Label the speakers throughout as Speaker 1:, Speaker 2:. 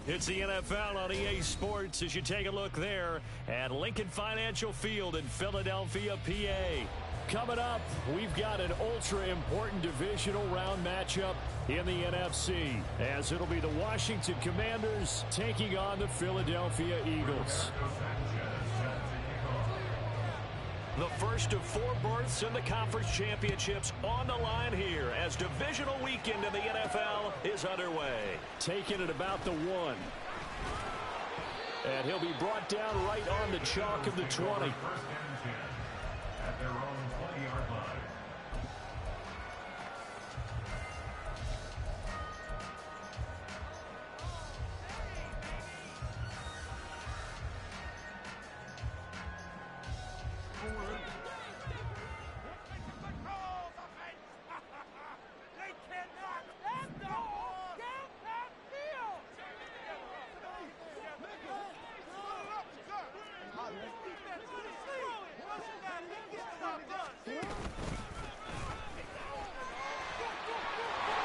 Speaker 1: It's the NFL on EA Sports as you take a look there at Lincoln Financial Field in Philadelphia, PA. Coming up, we've got an ultra-important divisional round matchup in the NFC, as it'll be the Washington Commanders taking on the Philadelphia Eagles. The first of 4 berths in the conference championships on the line here as divisional weekend in the NFL is underway. Taking it about the 1. And he'll be brought down right on the chalk of the 20.
Speaker 2: At their own 20-yard line.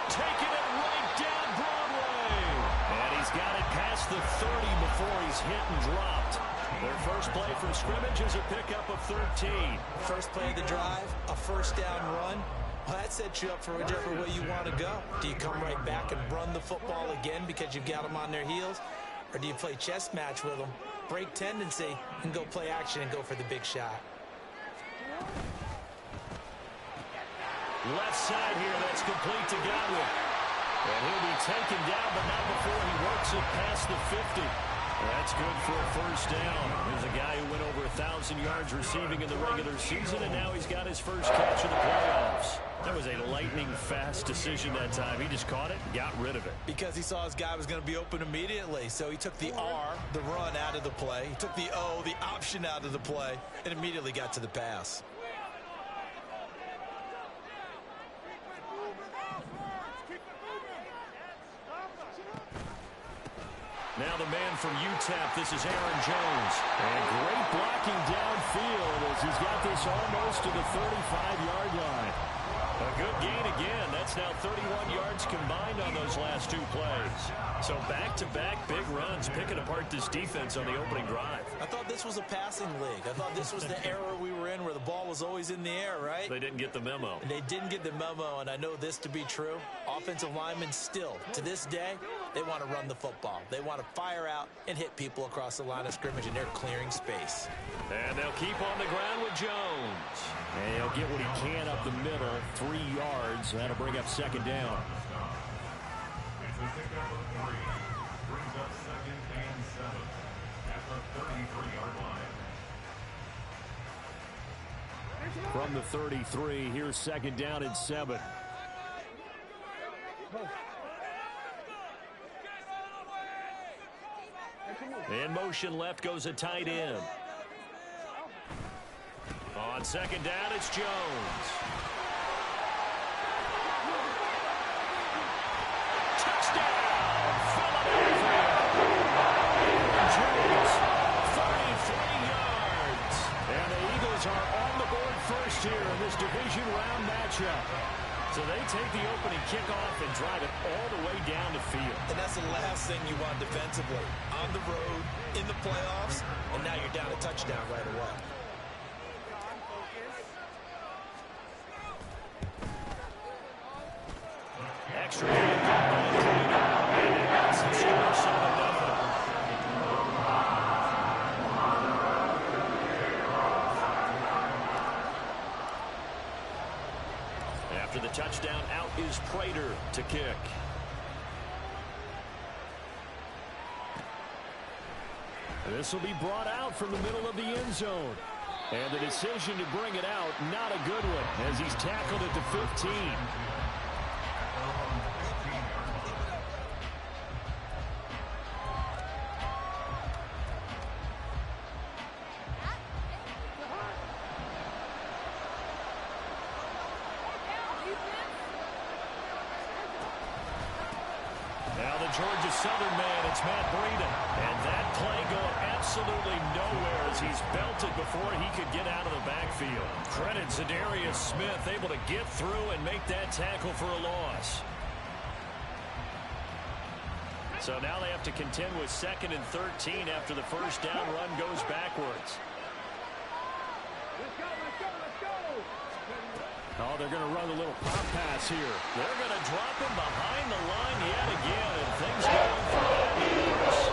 Speaker 1: Taking it right down Broadway. And he's got it past the 30 before he's hit and dropped. Their first play from scrimmage is a pickup of 13.
Speaker 3: First play of the drive, a first down run. Well, that sets you up for whichever way you want to go. Do you come right back and run the football again because you've got them on their heels? Or do you play chess match with them, break tendency, and go play action and go for the big shot?
Speaker 1: Left side here, that's complete to Godwin. And he'll be taken down, but not before he works it past the 50. That's good for a first down. Here's a guy who went over 1,000 yards receiving in the regular season, and now he's got his first catch of the playoffs. That was a lightning-fast decision that time. He just caught it and got rid of it.
Speaker 3: Because he saw his guy was going to be open immediately, so he took the R, the run, out of the play. He took the O, the option, out of the play, and immediately got to the pass.
Speaker 1: Now the man from UTEP, this is Aaron Jones. And great blocking downfield as he's got this almost to the 35-yard line. A good gain again. That's now 31 yards combined on those last 2 plays. So back-to-back big runs, picking apart this defense on the opening drive.
Speaker 3: I thought this was a passing league. I thought this was the era we were in where the ball was always in the air, right?
Speaker 1: They didn't get the memo.
Speaker 3: They didn't get the memo, and I know this to be true. Offensive linemen still, to this day, they want to run the football. They want to fire out and hit people across the line of scrimmage, and they're clearing space.
Speaker 1: And they'll keep on the ground with Jones. And he'll get what he can up the middle, 3 yards. That'll bring up second down.
Speaker 2: It's a pickup of 3. Brings up 2nd and 7 at the 33-yard line.
Speaker 1: From the 33, here's second down and 7. In motion left goes a tight end. On second down, it's Jones. Touchdown, Philadelphia. Jones, 33 yards. And the Eagles are on the board first here in this division round matchup. So they take the opening kickoff and drive it all the way down the field.
Speaker 3: And that's the last thing you want defensively. On the road, in the playoffs, and now you're down a touchdown right away.
Speaker 1: Extra game. After the touchdown, out is Prater to kick. This will be brought out from the middle of the end zone. And the decision to bring it out, not a good one, as he's tackled at the 15. Now the Georgia Southern man, it's Matt Breida. And that play going absolutely nowhere as he's belted before he could get out of the backfield. Credit Zadarius Smith, able to get through and make that tackle for a loss. So now they have to contend with 2nd and 13 after the first down run goes backwards. Oh, they're going to run a little pop pass here. They're going to drop him behind the line yet again, and things going from bad to worse.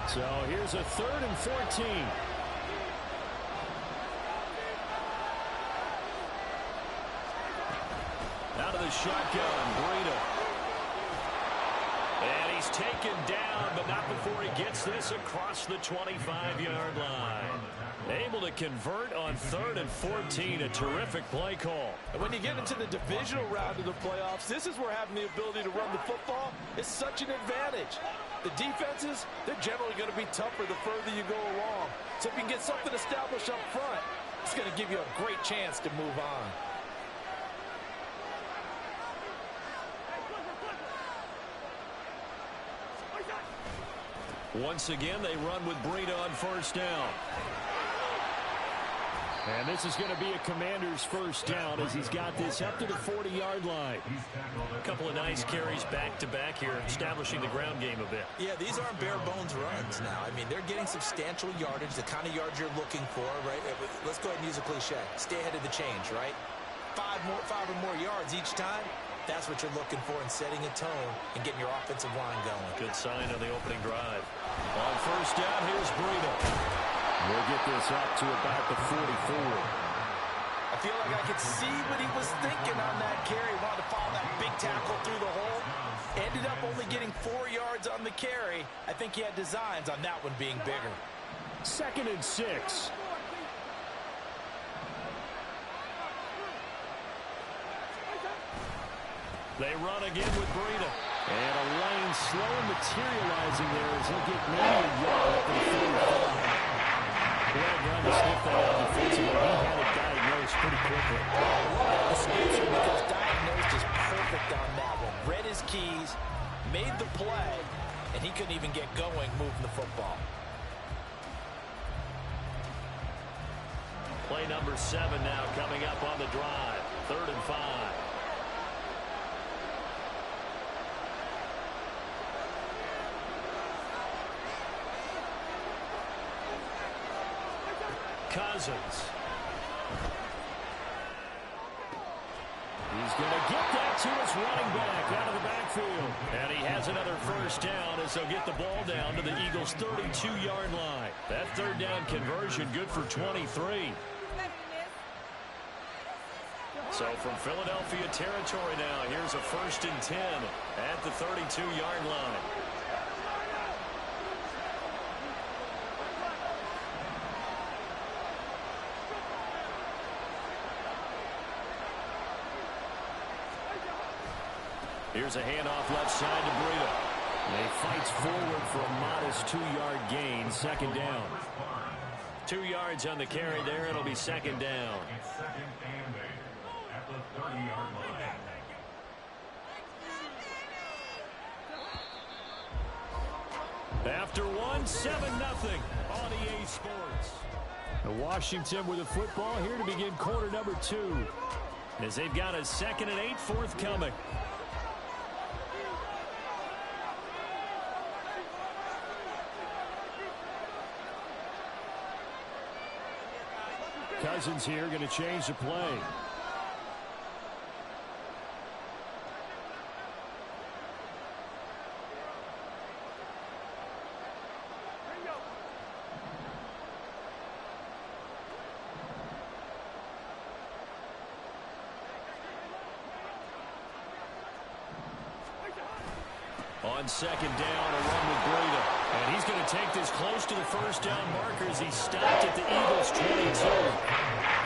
Speaker 1: So here's a 3rd and 14. Out of the shotgun, Breida. And he's taken down, but not before he gets this across the 25-yard line. Able to convert on 3rd and 14, a terrific play call.
Speaker 3: And when you get into the divisional round of the playoffs, this is where having the ability to run the football is such an advantage. The defenses, they're generally going to be tougher the further you go along. So if you can get something established up front, it's going to give you a great chance to move on.
Speaker 1: Once again, they run with Breida on first down. And this is going to be a Commanders first down as he's got this up to the 40-yard line. A couple of nice carries back-to-back here, establishing the ground game a bit.
Speaker 3: Yeah, these aren't bare-bones runs now. I mean, they're getting substantial yardage, the kind of yards you're looking for, right? Let's go ahead and use a cliche. Stay ahead of the change, right? Five or more yards each time. That's what you're looking for in setting a tone and getting your offensive line going.
Speaker 1: Good sign on the opening drive. On first down, here's Breida. We'll get this up to about the 44.
Speaker 3: I feel like I could see what he was thinking on that carry. Wanted to follow that big tackle through the hole. Ended up only getting 4 yards on the carry. I think he had designs on that one being bigger.
Speaker 1: 2nd and 6. They run again with Breida. And a lane slow materializing there as he'll get maybe a yard up to the 45. Glad run to sniff that out defensively. He had it diagnosed pretty quickly.
Speaker 3: The scripture because diagnosed is perfect on that one. Read his keys, made the play, and he couldn't even get going moving the football.
Speaker 1: Play number 7 now coming up on the drive. 3rd and 5. Cousins. He's going to get that to his running back out of the backfield. And he has another first down as they'll get the ball down to the Eagles' 32-yard line. That 3rd down conversion good for 23. So from Philadelphia territory now, here's a 1st and 10 at the 32-yard line. Here's a handoff left side to Breida. And he fights forward for a modest 2-yard gain. 2nd down. 2 yards on the carry there. It'll be 2nd down.
Speaker 2: It's 2nd and 8 at the 30-yard line.
Speaker 1: After one, 7-0 on EA Sports. Washington with the football here to begin quarter number 2. As they've got a 2nd and 8 forthcoming. Cousins here going to change the play. On 2nd down, a run with Breida. And he's going to take this close to the first down markers. He stopped at the Eagles' 22.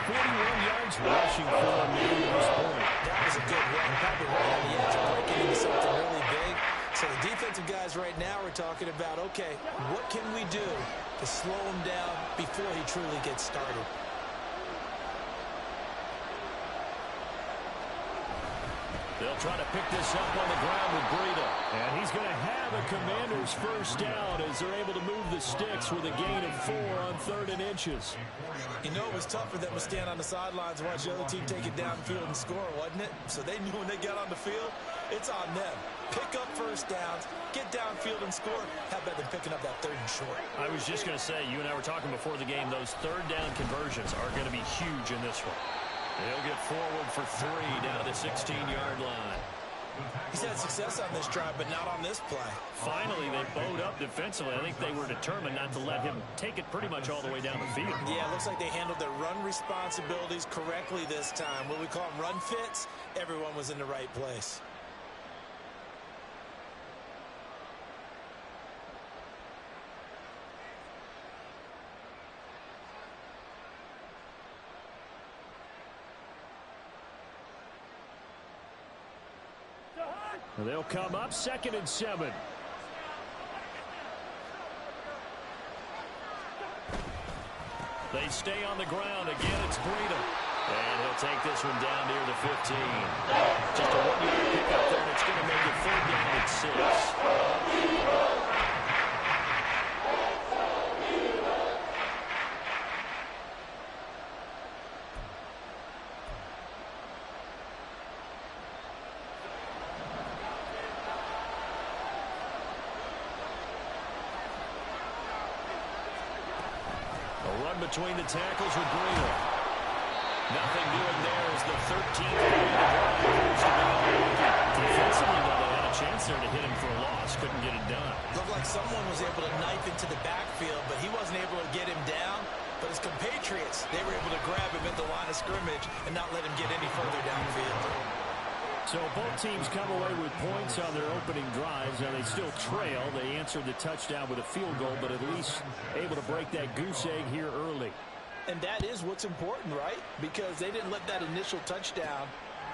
Speaker 1: 41 yards rushing for him at this point.
Speaker 3: That was a good run. Probably right on the edge of breaking into something really big. So the defensive guys right now are talking about, okay, what can we do to slow him down before he truly gets started?
Speaker 1: They'll try to pick this up on the ground with Breida. And he's going to have a Commanders first down as they're able to move the sticks with a gain of 4 on 3rd and inches.
Speaker 3: You know, it was tough for them to stand on the sidelines and watch the other team take it downfield and score, wasn't it? So they knew when they got on the field, it's on them. Pick up first downs, get downfield and score. How about them picking up that 3rd and short?
Speaker 1: I was just going to say, you and I were talking before the game, those 3rd down conversions are going to be huge in this one. They'll get forward for 3 down to the 16-yard line.
Speaker 3: He's had success on this drive, but not on this play.
Speaker 1: Finally, they bowed up defensively. I think they were determined not to let him take it pretty much all the way down the field.
Speaker 3: Yeah, it looks like they handled their run responsibilities correctly this time. What we call them run fits, everyone was in the right place.
Speaker 1: They'll come up 2nd and 7. They stay on the ground. Again, it's Breida. And he'll take this one down near the 15. Just a 1-yard pickup there, and it's going to make it 3rd down at 6. Between the tackles with Breida. Nothing doing there as the 13th play of the drive proves to be unlucky. Defensively, though, they had a chance there to hit him for a loss. Couldn't get it done.
Speaker 3: Looked like someone was able to knife into the backfield, but he wasn't able to get him down. But his compatriots, they were able to grab him at the line of scrimmage and not let him get any further downfield.
Speaker 1: So both teams come away with points on their opening drives. Now they still trail. They answered the touchdown with a field goal, but at least able to break that goose egg here early.
Speaker 3: And that is what's important, right? Because they didn't let that initial touchdown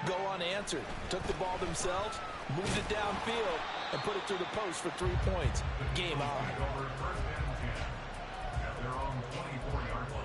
Speaker 3: go unanswered. Took the ball themselves, moved it downfield, and put it through the post for 3 points. Game on.
Speaker 2: At their own 24-yard line.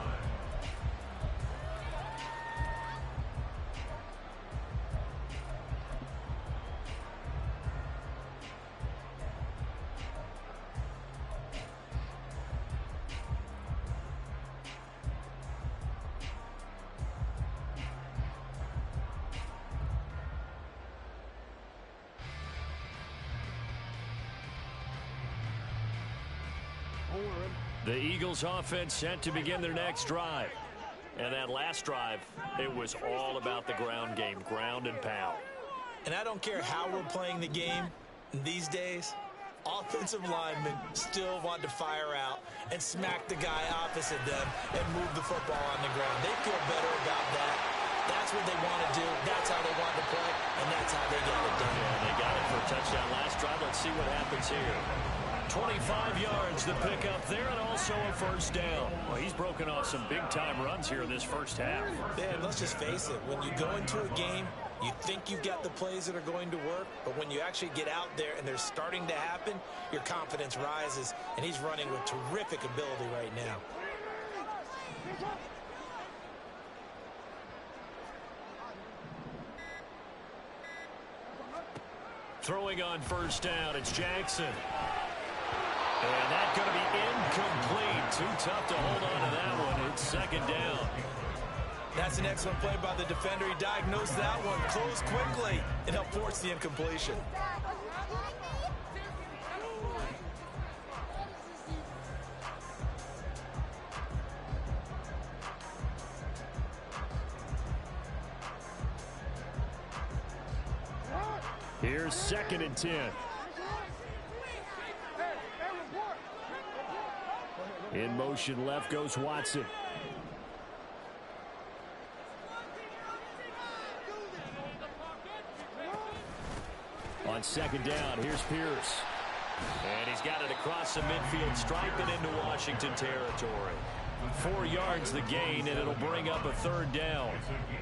Speaker 1: The Eagles offense set to begin their next drive. And that last drive, it was all about the ground game, ground and pound.
Speaker 3: And I don't care how we're playing the game these days, offensive linemen still want to fire out and smack the guy opposite them and move the football on the ground. They feel better about that. That's what they want to do. That's how they want to play, and that's how they got it done.
Speaker 1: Yeah, they got it for a touchdown last drive. Let's see what happens here. 25 yards the pickup there, and also a first down. Well, he's broken off some big-time runs here in this first half.
Speaker 3: Yeah, and let's just face it. When you go into a game, you think you've got the plays that are going to work, but when you actually get out there and they're starting to happen, your confidence rises, and he's running with terrific ability right now.
Speaker 1: Throwing on first down, it's Jackson. And that's going to be incomplete. Too tough to hold on to that one. It's 2nd down.
Speaker 3: That's an excellent play by the defender. He diagnosed that one, closed quickly, and helped force the incompletion.
Speaker 1: Here's 2nd and 10. In motion left goes Watson. On 2nd down, here's Pierce. And he's got it across the midfield, striping into Washington territory. 4 yards the gain, and it'll bring up a 3rd down.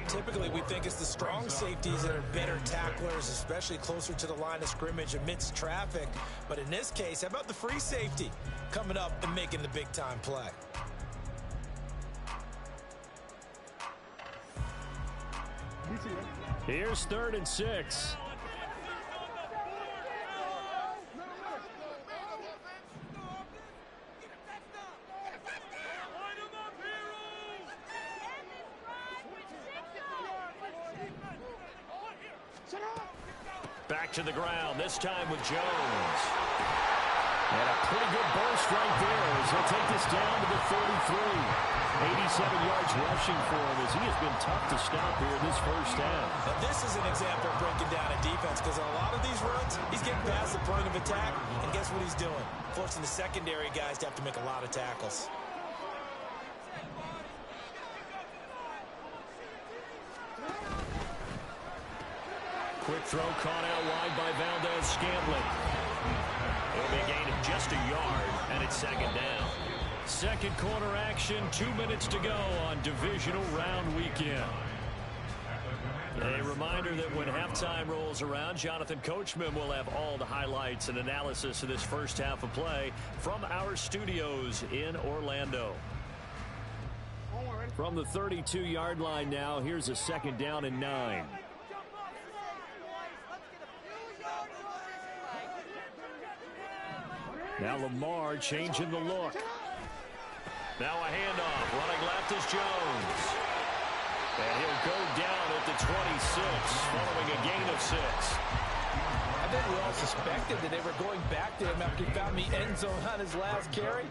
Speaker 3: Typically, we think it's the strong safeties that are better tacklers, especially closer to the line of scrimmage amidst traffic. But in this case, how about the free safety coming up and making the big-time play?
Speaker 1: Here's 3rd and 6. back to the ground, this time with Jones. And a pretty good burst right there as he'll take this down to the 33. 87 yards rushing for him as he has been tough to stop here this first half.
Speaker 3: Now this is an example of breaking down a defense because on a lot of these runs, he's getting past the point of attack, and guess what he's doing? Forcing the secondary guys to have to make a lot of tackles.
Speaker 1: Quick throw caught out wide by Valdez-Scantling. It'll be a gain of just a yard, and it's second down. Second quarter action, 2 minutes to go on divisional round weekend. A reminder that when halftime rolls around, Jonathan Coachman will have all the highlights and analysis of this first half of play from our studios in Orlando. From the 32-yard line now, here's a second down and 9. Now Lamar changing the look. Now a handoff. Running left is Jones. And he'll go down at the 26 following a gain of 6.
Speaker 3: I think we all suspected that they were going back to him after he found the end zone on his last carry.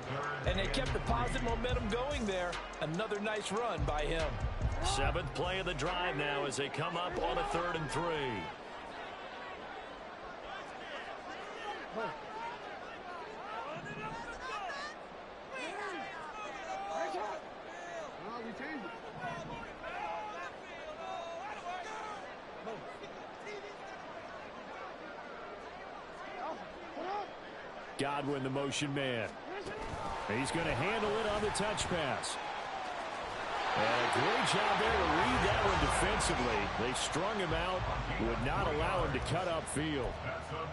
Speaker 3: And they kept the positive momentum going there. Another nice run by him.
Speaker 1: 7th play of the drive now as they come up on a 3rd and 3. Godwin, the motion man. He's going to handle it on the touch pass. And a great job there to read that one defensively. They strung him out, would not allow him to cut upfield.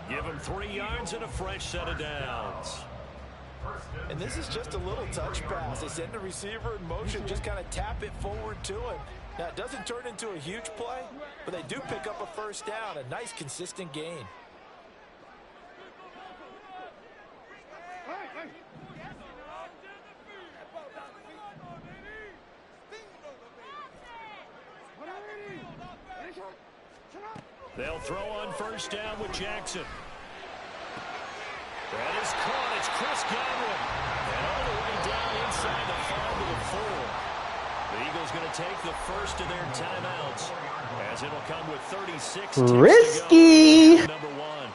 Speaker 1: Give him 3 yards and a fresh set of downs.
Speaker 3: And this is just a little touch pass. They send the receiver in motion, just kind of tap it forward to him. Now, it doesn't turn into a huge play, but they do pick up a first down, a nice, consistent gain.
Speaker 1: They'll throw on first down with Jackson. That is caught. It's Chris Godwin. And all the way down inside the 5 to the 4. The Eagles going to take the first of their timeouts as it'll come with 36
Speaker 4: risky.
Speaker 1: To go. Number 1.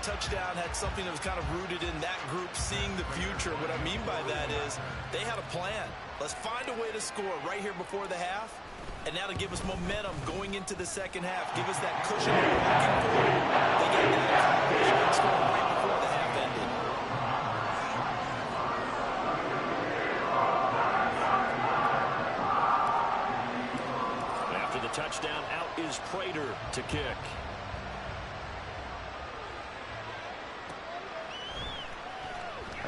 Speaker 3: Touchdown had something that was kind of rooted in that group seeing the future. What I mean by that is they had a plan. Let's find a way to score right here before the half, and now to give us momentum going into the second half. Give us that cushion we're looking for. They got that accomplished and scored right before the half ended.
Speaker 1: After the touchdown, out is Prater to kick.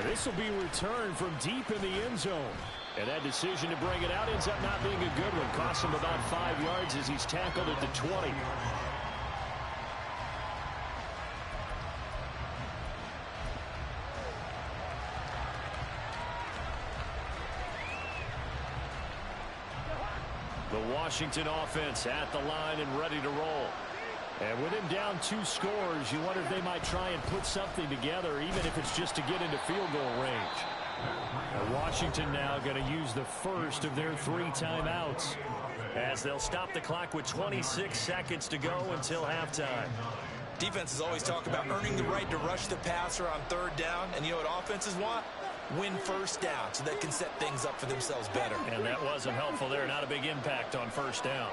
Speaker 1: This will be returned from deep in the end zone. And that decision to bring it out ends up not being a good one. Costs him about 5 yards as he's tackled at the 20. The Washington offense at the line and ready to roll. And with him down 2 scores, you wonder if they might try and put something together, even if it's just to get into field goal range. And Washington now going to use the first of their 3 timeouts as they'll stop the clock with 26 seconds to go until halftime.
Speaker 3: Defenses always talk about earning the right to rush the passer on 3rd down. And you know what offenses want? Win first down so they can set things up for themselves better.
Speaker 1: And that wasn't helpful there. Not a big impact on first down.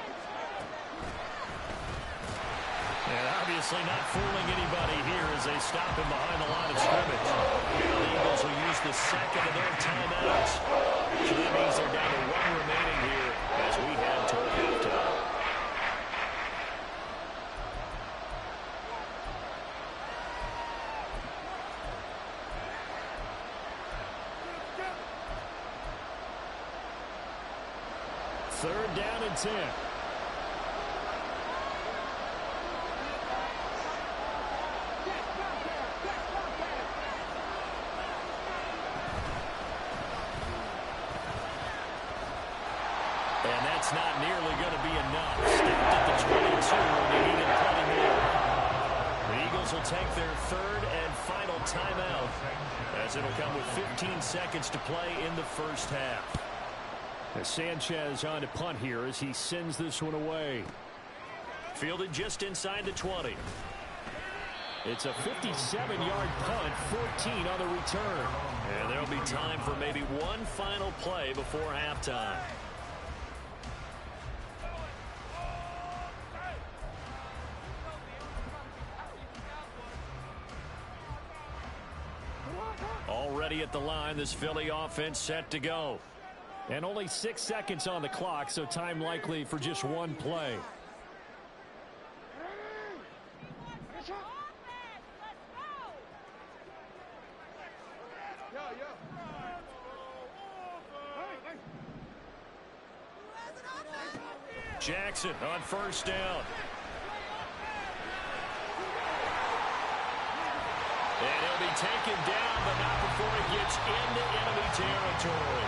Speaker 1: And Obviously not fooling anybody here as they stop him behind the line of scrimmage. Now the Eagles will use the second of their timeouts. So that means they're down to one remaining here as we head toward halftime. Third down and 10. And that's not nearly going to be enough. Stopped at the 22, and they needed plenty more. The Eagles will take their third and final timeout, as it'll come with 15 seconds to play in the first half. As Sanchez on to punt here as he sends this one away. Fielded just inside the 20. It's a 57-yard punt, 14 on the return. And there'll be time for maybe one final play before halftime. Already at the line, this Philly offense set to go. And only 6 seconds on the clock, so time likely for just one play. Jackson on first down. And he'll be taken down, but not before he gets into enemy territory.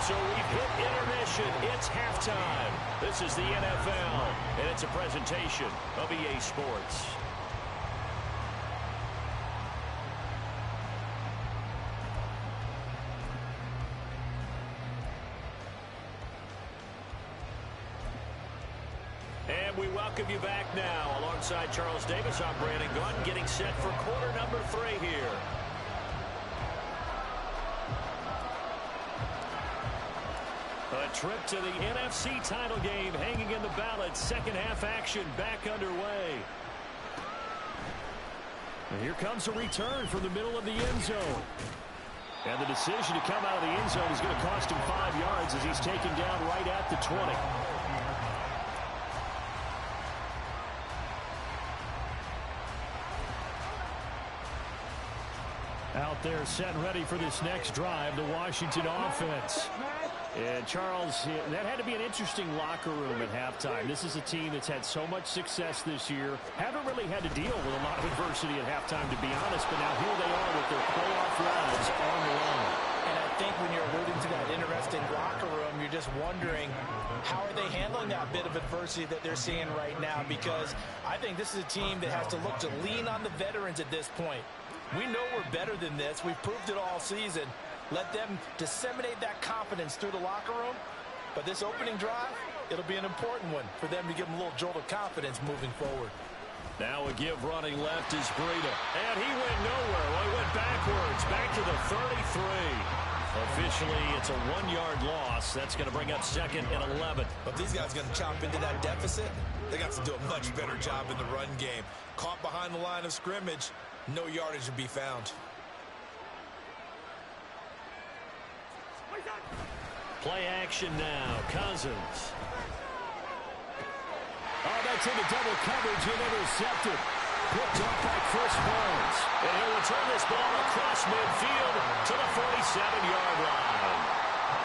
Speaker 1: So we've hit intermission. It's halftime. This is the NFL, and it's a presentation of EA Sports. And we welcome you back now. Alongside Charles Davis, I'm Brandon Gunn, getting set for quarter number 3 here. A trip to the NFC title game hanging in the balance. Second half action back underway. And here comes a return from the middle of the end zone. And the decision to come out of the end zone is going to cost him 5 yards as he's taken down right at the 20. Out there set and ready for this next drive, the Washington offense. And Charles, that had to be an interesting locker room at halftime. This is a team that's had so much success this year. Haven't really had to deal with a lot of adversity at halftime, to be honest. But now here they are with their playoff lives on the line.
Speaker 3: And I think when you're alluding to that interesting locker room, you're just wondering, how are they handling that bit of adversity that they're seeing right now? Because I think this is a team that has to look to lean on the veterans at this point. We know we're better than this. We've proved it all season. Let them disseminate that confidence through the locker room. But this opening drive, it'll be an important one for them to give them a little jolt of confidence moving forward.
Speaker 1: Now a give running left is Breida. And he went nowhere. Well, he went backwards, back to the 33. Officially, it's a 1-yard loss. That's going to bring up 2nd and 11.
Speaker 3: But these guys going to chop into that deficit. They got to do a much better job in the run game. Caught behind the line of scrimmage. No yardage to be found.
Speaker 1: Play action now. Cousins. Oh, that's into double coverage and intercepted. Picked up by Chris Barnes. And he'll return this ball across midfield to the 47-yard line.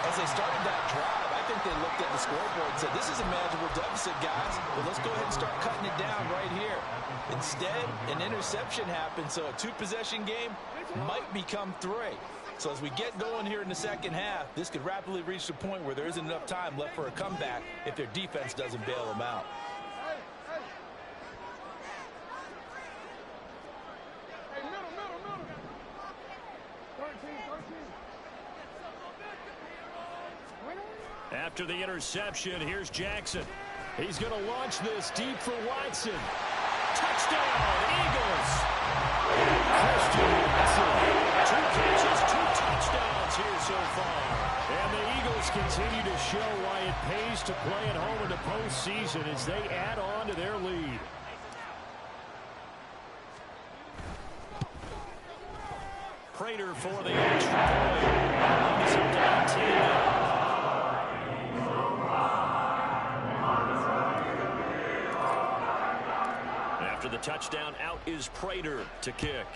Speaker 3: As they started that drive, I think they looked at the scoreboard and said, this is a manageable deficit, guys. But let's go ahead and start cutting it down right here. Instead, an interception happened, so a 2-possession game might become 3. So as we get going here in the second half, this could rapidly reach the point where there isn't enough time left for a comeback if their defense doesn't bail them out.
Speaker 1: After the interception, here's Jackson. He's going to launch this deep for Watson. Touchdown, Eagles! Christian Watson. 2 catches, 2 touchdowns here so far. And the Eagles continue to show why it pays to play at home in the postseason as they add on to their lead. Prater for the extra point. Lead us up to 19 now. After the touchdown, out is Prater to kick.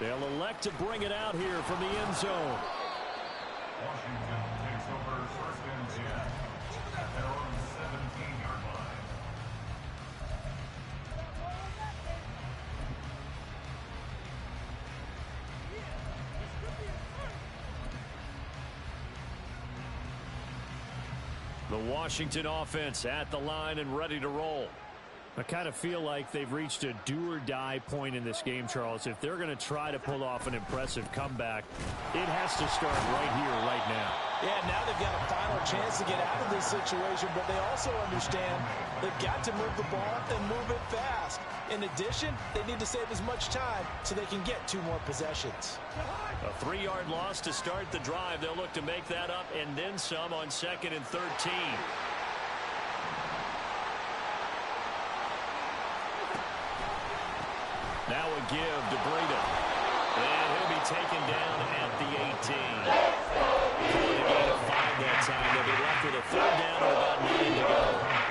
Speaker 1: They'll elect to bring it out here from the end zone.
Speaker 2: Washington takes over first and 10 at their own 17-yard line.
Speaker 1: The Washington offense at the line and ready to roll.
Speaker 4: I kind of feel like they've reached a do-or-die point in this game, Charles. If they're going to try to pull off an impressive comeback, it has to start right here, right now.
Speaker 3: Yeah, now they've got a final chance to get out of this situation, but they also understand they've got to move the ball and move it fast. In addition, they need to save as much time so they can get 2 more possessions.
Speaker 1: A 3-yard loss to start the drive. They'll look to make that up and then some on 2nd and 13. Now a give to Breida. And he'll be taken down at the 18. Calling a gain of 5 that time. They'll be left with a 3rd down and about 9 to go.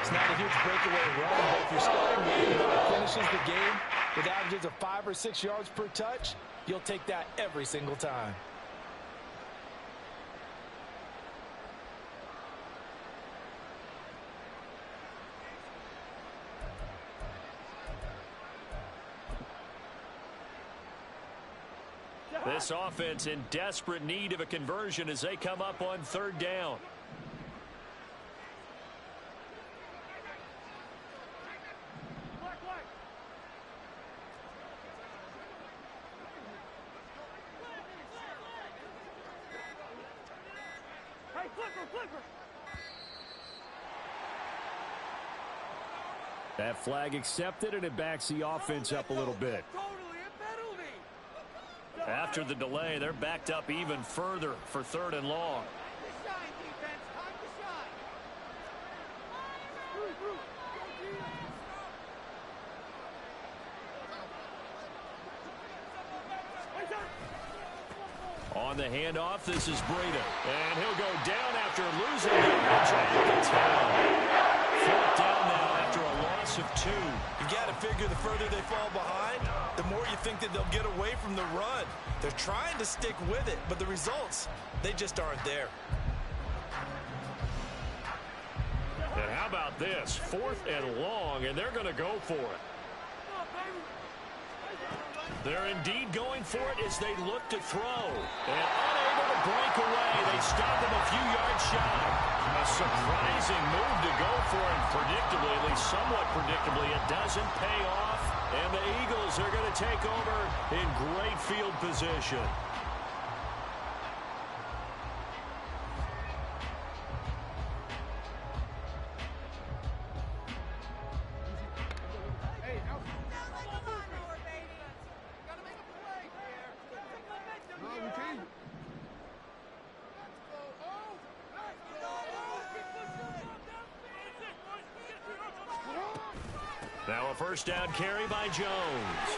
Speaker 3: It's not a huge breakaway run, but if you're starting with that finishes the game with averages of 5 or 6 yards per touch, you'll take that every single time.
Speaker 1: This offense in desperate need of a conversion as they come up on 3rd down.
Speaker 4: That flag accepted, and it backs the offense up a little bit.
Speaker 1: After the delay, they're backed up even further for 3rd and long. On the handoff, this is Breida. And he'll go down after losing yardage at the 10. 4th down now after a loss of 2.
Speaker 3: You got to figure the further they fall behind, the more you think that they'll get away from the run. They're trying to stick with it, but the results, they just aren't there.
Speaker 1: And how about this? 4th and long, and they're going to go for it. They're indeed going for it as they look to throw. And unable to break away. They stop him a few yards shy. A surprising move to go for it. Predictably, at least somewhat predictably, it doesn't pay off. And the Eagles are going to take over in great field position. Now a 1st down carry by Jones.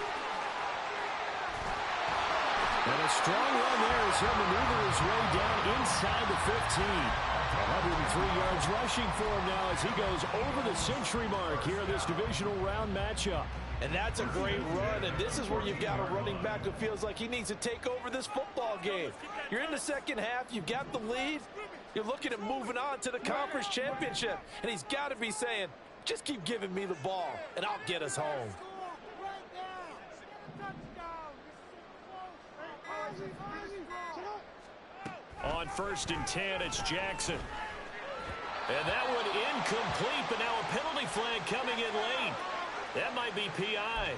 Speaker 4: And a strong run there as he'll maneuver his way down inside the 15. 103 yards rushing for him now as he goes over the century mark here in this divisional round matchup.
Speaker 3: And that's a great run, and this is where you've got a running back who feels like he needs to take over this football game. You're in the 2nd half, you've got the lead, you're looking at moving on to the conference championship, and he's got to be saying, just keep giving me the ball, and I'll get us home.
Speaker 1: On 1st and 10, it's Jackson. And that one incomplete, but now a penalty flag coming in late. That might be PI.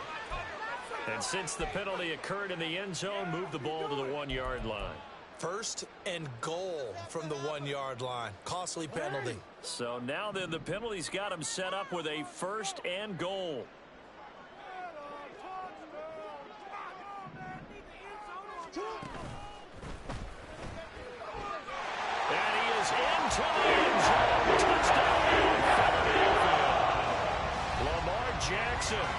Speaker 1: And since the penalty occurred in the end zone, move the ball to the 1-yard line.
Speaker 3: 1st and goal from the 1-yard line. Costly penalty.
Speaker 1: So now then the penalty's got him set up with a 1st and goal. And he is into the end zone. Touchdown, Philadelphia. Lamar Jackson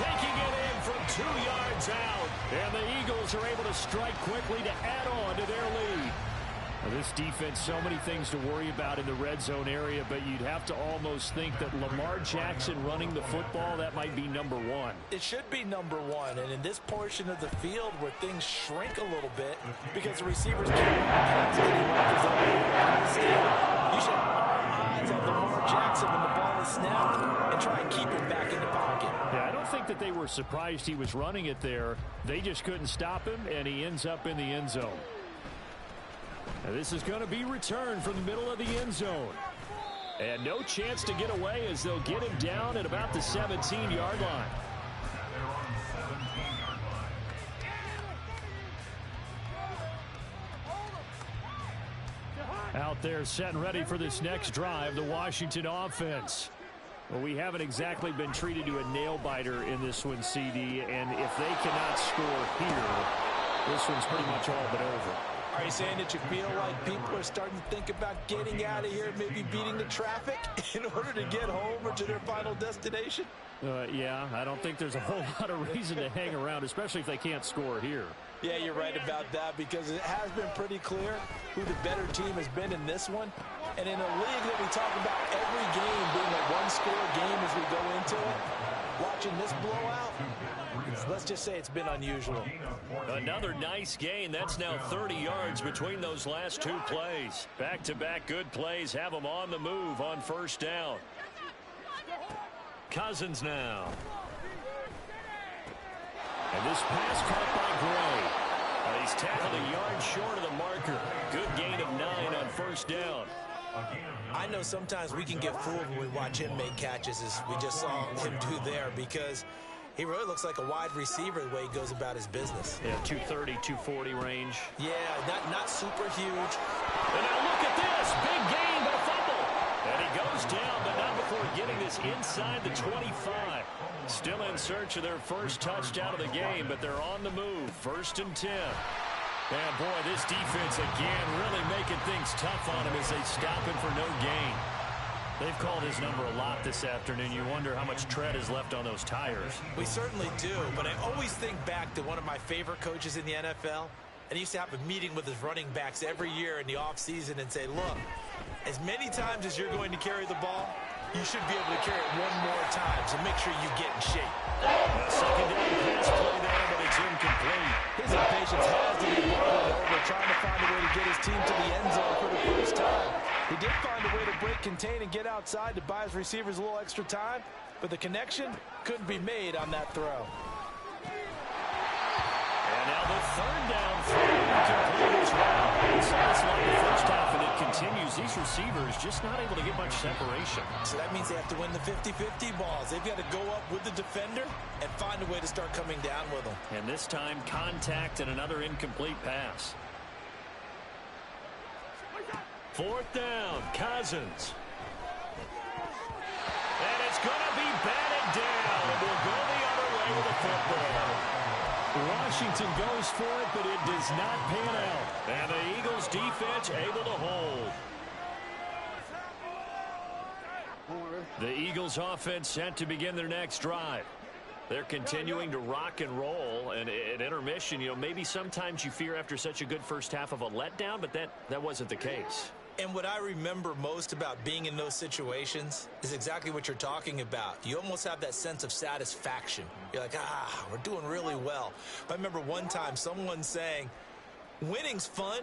Speaker 4: taking it in from 2 yards out. And the Eagles are able to strike quickly to add on to their lead. Now, this defense, so many things to worry about in the red zone area, but you'd have to almost think that Lamar Jackson running the football, that might be number one.
Speaker 3: It should be number one, and in this portion of the field where things shrink a little bit because the receivers can't pass anywhere. You should have all eyes on Lamar Jackson when the ball is snapped and try and keep him back in the pocket.
Speaker 4: Yeah, I don't think that they were surprised he was running it there. They just couldn't stop him, and he ends up in the end zone. Now this is going to be returned from the middle of the end zone. And no chance to get away as they'll get him down at about the 17-yard line.
Speaker 2: They're on the 17-yard line.
Speaker 4: Out there set and ready for this next drive, the Washington offense. Well, we haven't exactly been treated to a nail-biter in this one, CD, and if they cannot score here, this one's pretty much all but over.
Speaker 3: Are you saying that you feel like people are starting to think about getting out of here, maybe beating the traffic in order to get home or to their final destination?
Speaker 4: Yeah, I don't think there's a whole lot of reason to hang around, especially if they can't score here.
Speaker 3: Yeah, you're right about that because it has been pretty clear who the better team has been in this one. And in a league that we talk about every game being a one-score game as we go into it, watching this blowout, let's just say it's been unusual.
Speaker 4: Another nice gain. That's now 30 yards between those last two plays. Back-to-back good plays have them on the move on first down. Cousins now. And this pass caught by Gray. He's tackled a yard short of the marker. Good gain of 9 on first down.
Speaker 3: I know sometimes we can get fooled when we watch him make catches as we just saw him do there because he really looks like a wide receiver the way he goes about his business.
Speaker 4: Yeah, 230, 240 range.
Speaker 3: Yeah, not super huge.
Speaker 4: And now look at this. Big gain, but a fumble. And he goes down, but not before getting this inside the 25. Still in search of their first touchdown of the game, but they're on the move. 1st and 10. And boy, this defense again really making things tough on him as they stop him for no gain. They've called his number a lot this afternoon. You wonder how much tread is left on those tires.
Speaker 3: We certainly do, but I always think back to one of my favorite coaches in the NFL. And he used to have a meeting with his running backs every year in the offseason and say, look, as many times as you're going to carry the ball, you should be able to carry it one more time, so make sure you get in shape.
Speaker 4: Second down pass play there, but it's incomplete.
Speaker 3: His impatience has to be boiled over, trying to find a way to get his team to the end zone for the first time. He did find a way to break contain and get outside to buy his receivers a little extra time, but the connection couldn't be made on that throw.
Speaker 4: And now the third down throw complete as well. It's like the first half, and it continues. These receivers just not able to get much separation.
Speaker 3: So that means they have to win the 50-50 balls. They've got to go up with the defender and find a way to start coming down with them.
Speaker 4: And this time, contact and another incomplete pass. 4th down, Cousins. And it's going to be batted down. It will go the other way with the football. Washington goes for it, but it does not pan out. And the Eagles defense able to hold. The Eagles offense set to begin their next drive. They're continuing to rock and roll, and at intermission, maybe sometimes you fear after such a good first half of a letdown, but that wasn't the case.
Speaker 3: And what I remember most about being in those situations is exactly what you're talking about. You almost have that sense of satisfaction. You're like, we're doing really well. I remember one time someone saying, winning's fun,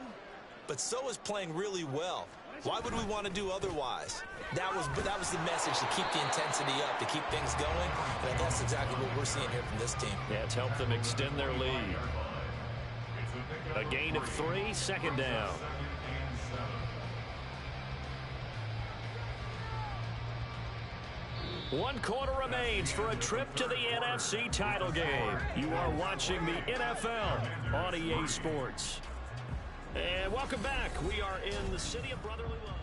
Speaker 3: but so is playing really well. Why would we want to do otherwise? That was the message, to keep the intensity up, to keep things going. And that's exactly what we're seeing here from this team.
Speaker 4: Yeah, it's helped them extend their lead. A gain of 3, 2nd down. One quarter remains for a trip to the NFC title game. You are watching the NFL on EA Sports. And welcome back. We are in the city of brotherly love.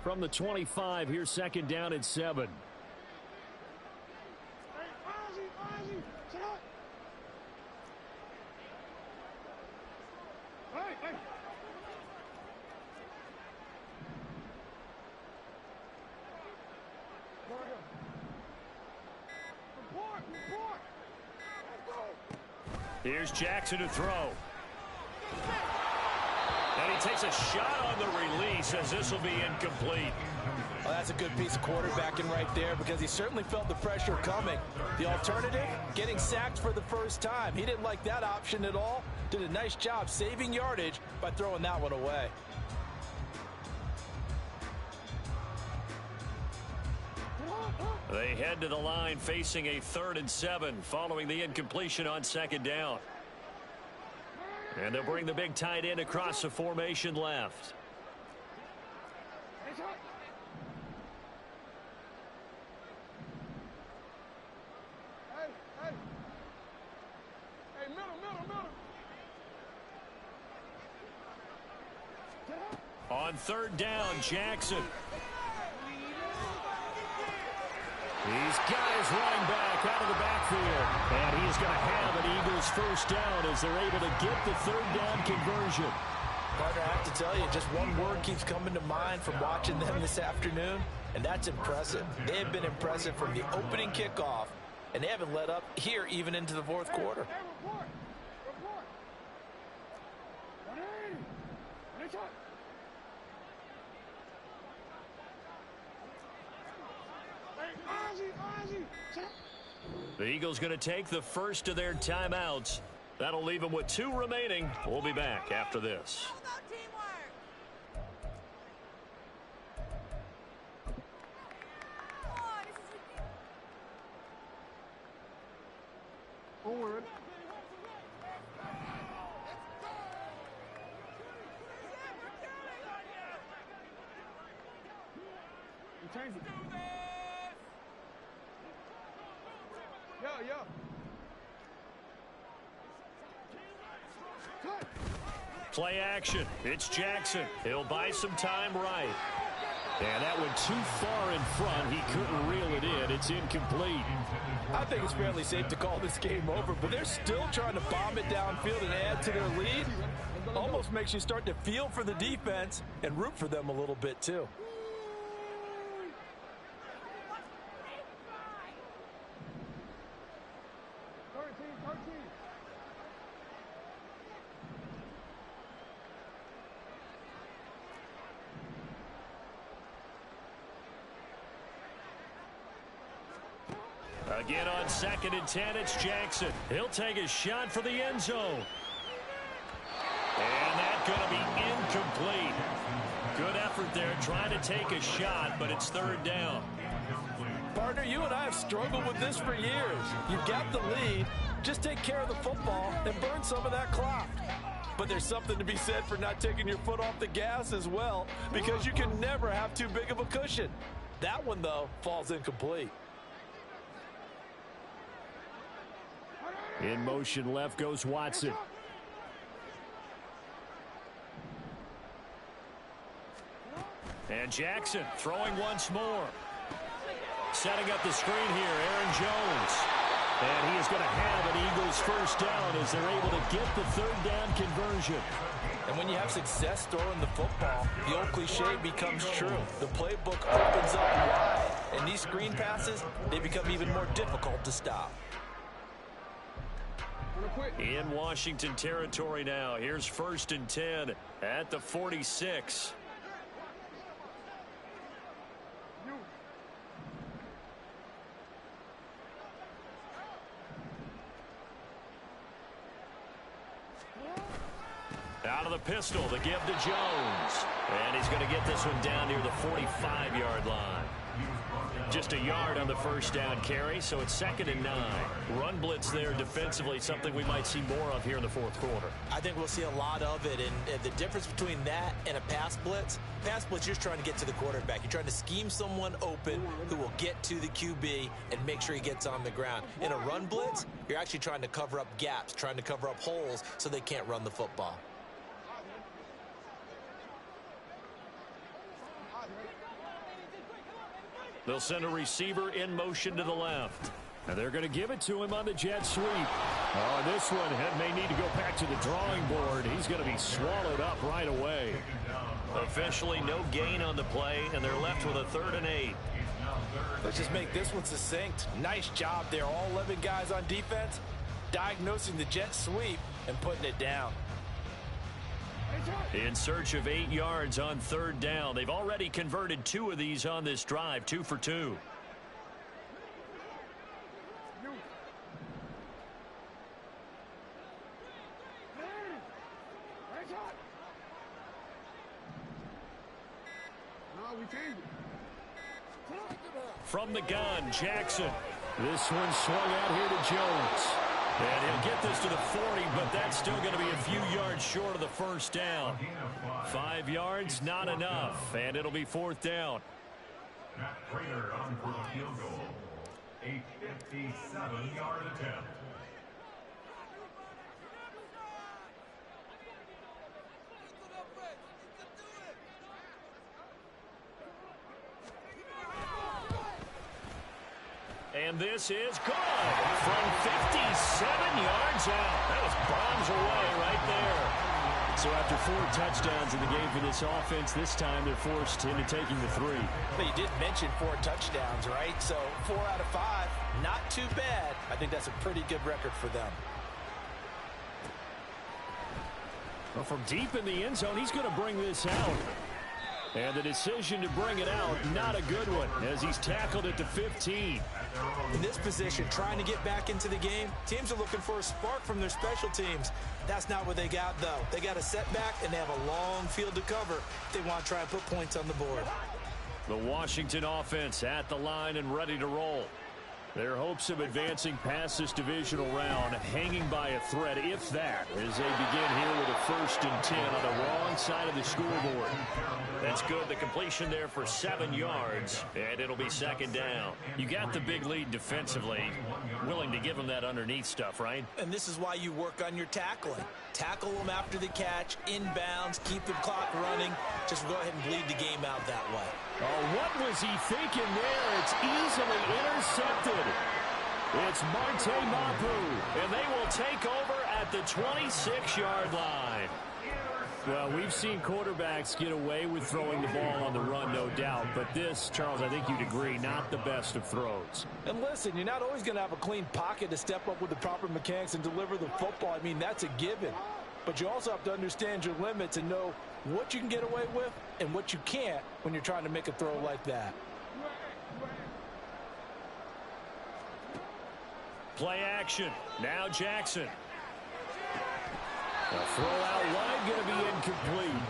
Speaker 4: from the 25. Here's second down and 7.
Speaker 1: Here's Jackson to throw. And he takes a shot on the release as this will be incomplete.
Speaker 3: Well, that's a good piece of quarterbacking right there because he certainly felt the pressure coming. The alternative, getting sacked for the first time. He didn't like that option at all. Did a nice job saving yardage by throwing that one away.
Speaker 1: They head to the line facing a 3rd and 7 following the incompletion on second down. And they'll bring the big tight end across the formation left. On 3rd down, Jackson. He's got his running back out of the backfield. And he's going to have an Eagles first down as they're able to get the 3rd down conversion.
Speaker 3: Partner, I have to tell you, just one word keeps coming to mind from watching them this afternoon, and that's impressive. They have been impressive from the opening kickoff, and they haven't let up here even into the 4th quarter.
Speaker 1: The Eagles going to take the first of their timeouts. That'll leave them with 2 remaining. We'll be back after this. Play action. It's Jackson. He'll buy some time right. And that went too far in front. He couldn't reel it in. It's incomplete.
Speaker 3: I think it's fairly safe to call this game over, but they're still trying to bomb it downfield and add to their lead. Almost makes you start to feel for the defense and root for them a little bit too.
Speaker 1: Again on 2nd and 10, it's Jackson. He'll take a shot for the end zone. And that's going to be incomplete. Good effort there trying to take a shot, but it's 3rd down.
Speaker 3: Partner, you and I have struggled with this for years. You've got the lead. Just take care of the football and burn some of that clock. But there's something to be said for not taking your foot off the gas as well, because you can never have too big of a cushion. That one, though, falls incomplete.
Speaker 4: In motion left goes Watson.
Speaker 1: And Jackson throwing once more. Setting up the screen here, Aaron Jones. And he is going to have an Eagles first down as they're able to get the 3rd down conversion.
Speaker 3: And when you have success throwing the football, the old cliche becomes true. The playbook opens up wide, and these screen passes, they become even more difficult to stop.
Speaker 1: In Washington territory now. Here's 1st and 10 at the 46. Out of the pistol, the give to Jones. And he's going to get this one down near the 45-yard line. Just a yard on the first down carry, so it's 2nd and 9. Run blitz there defensively, something we might see more of here in the 4th quarter.
Speaker 3: I think we'll see a lot of it, and the difference between that and a pass blitz, you're just trying to get to the quarterback. You're trying to scheme someone open who will get to the QB and make sure he gets on the ground. In a run blitz, you're actually trying to cover up gaps, trying to cover up holes so they can't run the football.
Speaker 1: They'll send a receiver in motion to the left.
Speaker 4: And they're going to give it to him on the jet sweep. Oh, this one may need to go back to the drawing board. He's going to be swallowed up right away.
Speaker 1: Officially no gain on the play, and they're left with a 3rd and 8.
Speaker 3: Let's just make this one succinct. Nice job there. All 11 guys on defense diagnosing the jet sweep and putting it down.
Speaker 1: In search of 8 yards on 3rd down. They've already converted 2 of these on this drive, 2 for 2. From the gun, Jackson.
Speaker 4: This one swung out here to Jones.
Speaker 1: And he'll get this to the 40, but that's still going to be a few yards short of the 1st down. 5 yards, not enough, and it'll be 4th down.
Speaker 2: Matt Prater on for the field goal. A 57-yard attempt.
Speaker 1: And this is good from 57 yards out. That was bombs away right there. So after 4 touchdowns in the game for this offense, this time they're forced into taking the 3.
Speaker 3: But you did mention 4 touchdowns, right? So 4 out of 5, not too bad. I think that's a pretty good record for them.
Speaker 4: Well, from deep in the end zone, he's going to bring this out. And the decision to bring it out, not a good one, as he's tackled at the 15.
Speaker 3: In this position, trying to get back into the game, teams are looking for a spark from their special teams. That's not what they got, though. They got a setback, and they have a long field to cover if they want to try and put points on the board.
Speaker 1: The Washington offense at the line and ready to roll.
Speaker 4: Their hopes of advancing past this divisional round hanging by a thread, if that, as they begin here with a 1st and 10 on the wrong side of the scoreboard.
Speaker 1: That's good. The completion there for 7 yards, and it'll be 2nd down. You got the big lead defensively. Willing to give them that underneath stuff, right?
Speaker 3: And this is why you work on your tackling. Tackle them after the catch, inbounds, keep the clock running. Just go ahead and bleed the game out that way.
Speaker 4: Oh, what was he thinking there? It's easily intercepted. It's Marte Mapu,
Speaker 1: and they will take over at the 26-yard line.
Speaker 4: Well, we've seen quarterbacks get away with throwing the ball on the run, no doubt. But this, Charles, I think you'd agree, not the best of throws.
Speaker 3: And listen, you're not always going to have a clean pocket to step up with the proper mechanics and deliver the football. I mean, that's a given. But you also have to understand your limits and know what you can get away with and what you can't when you're trying to make a throw like that.
Speaker 1: Play action. Now Jackson.
Speaker 4: A throw out wide going to be incomplete.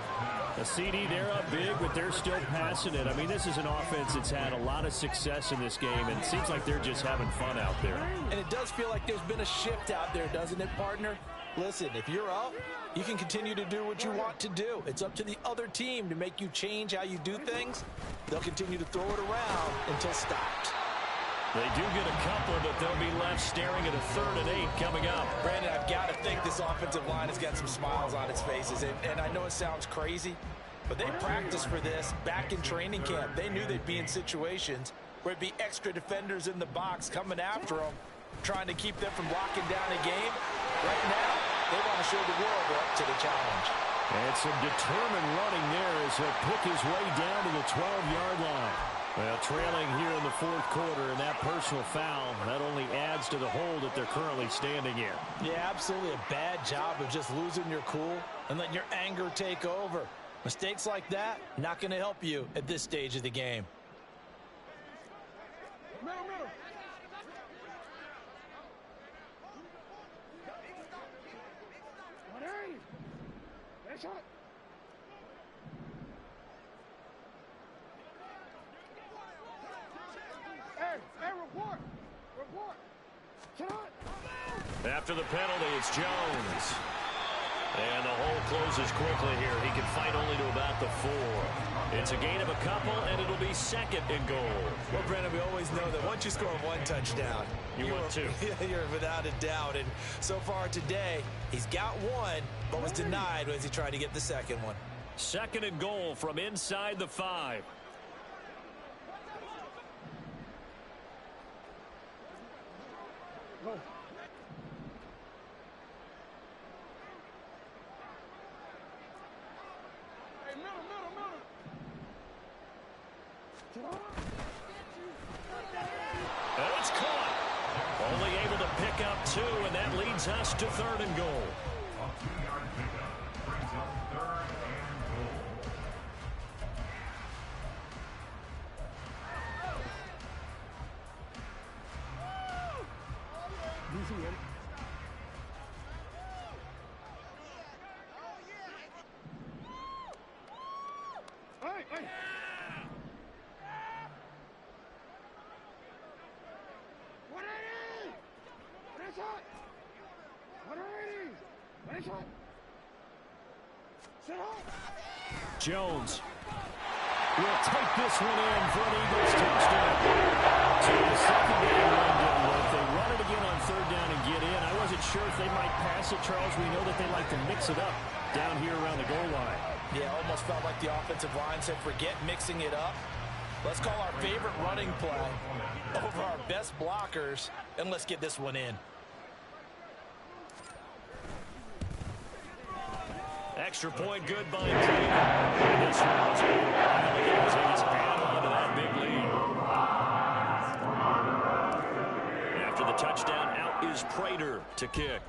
Speaker 4: A CD, they're up big, but they're still passing it. I mean, this is an offense that's had a lot of success in this game, and it seems like they're just having fun out there.
Speaker 3: And it does feel like there's been a shift out there, doesn't it, partner? Listen, if you're up, you can continue to do what you want to do. It's up to the other team to make you change how you do things. They'll continue to throw it around until stopped.
Speaker 1: They do get a couple, but they'll be left staring at a 3rd and 8 coming up.
Speaker 3: Brandon, I've got to think this offensive line has got some smiles on its faces. And I know it sounds crazy, but they practiced for this back in training camp. They knew they'd be in situations where it'd be extra defenders in the box coming after them, trying to keep them from locking down a game. Right now, they want to show the world they're up to the challenge.
Speaker 4: And some determined running there as he'll pick his way down to the 12-yard line. Well, trailing here in the 4th quarter, and that personal foul, that only adds to the hole that they're currently standing in.
Speaker 3: Yeah, absolutely a bad job of just losing your cool and letting your anger take over. Mistakes like that, not going to help you at this stage of the game.
Speaker 1: After the penalty, it's Jones. And the hole closes quickly here. He can fight only to about the 4. It's a gain of a couple, and it'll be 2nd and goal.
Speaker 3: Well, Brandon, we always know that once you score 1 touchdown,
Speaker 1: you want 2.
Speaker 3: You're without a doubt. And so far today, he's got 1, but was denied as he tried to get the 2nd one.
Speaker 1: 2nd and goal from inside the 5. And it's caught. Only able to pick up 2, and that leads us to 3rd and goal.
Speaker 2: A 2-yard pickup brings up 3rd and goal.
Speaker 4: Jones will take this one in for an Eagles touchdown. So the second down run didn't work. They run it again on 3rd down and get in. I wasn't sure if they might pass it, Charles. We know that they like to mix it up down here around the goal line.
Speaker 3: Yeah, almost felt like the offensive line said, forget mixing it up. Let's call our favorite running play over our best blockers, and let's get this one in.
Speaker 1: Extra point good by Taylor. And this one was Riley as he's added on to that big lead. After the touchdown, out is Prater to kick.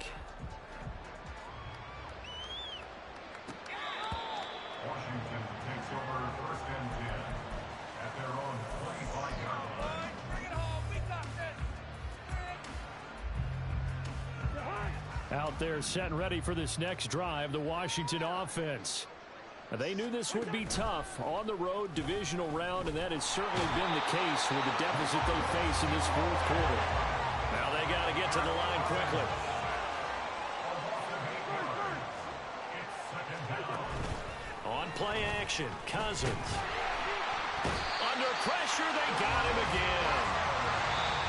Speaker 2: Washington takes over 1st and 10 at their own 25-yard line.
Speaker 4: Out there set and ready for this next drive, the Washington offense. They knew this would be tough on the road, divisional round, and that has certainly been the case with the deficit they face in this 4th quarter.
Speaker 1: Now they got to get to the line quickly. On play action, Cousins. Under pressure, they got him again.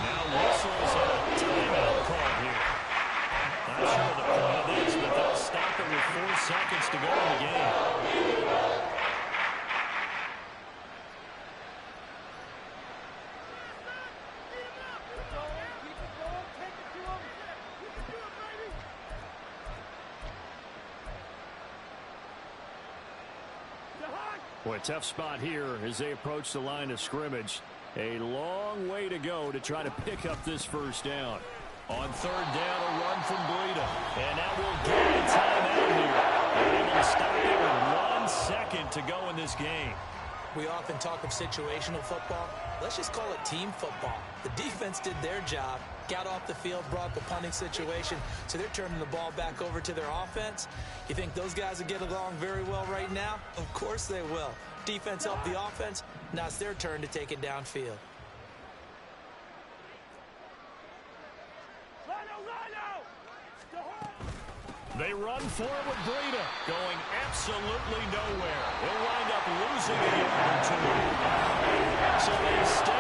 Speaker 1: Now whistles and a timeout call here. Not sure the point of this, but they'll stop it with 4 seconds to go in the game.
Speaker 4: Boy, a tough spot here as they approach the line of scrimmage. A long way to go to try to pick up this 1st down.
Speaker 1: On 3rd down, a run from Breida. And now we'll get a timeout here. They're able to stop it with 1 second to go in this game.
Speaker 3: We often talk of situational football. Let's just call it team football. The defense did their job, got off the field, brought the punting situation, so they're turning the ball back over to their offense. You think those guys will get along very well right now? Of course they will. Defense helped the offense. Now it's their turn to take it downfield.
Speaker 1: They run for it with Breida, going absolutely nowhere. He'll wind up losing a yard or 2. So they stay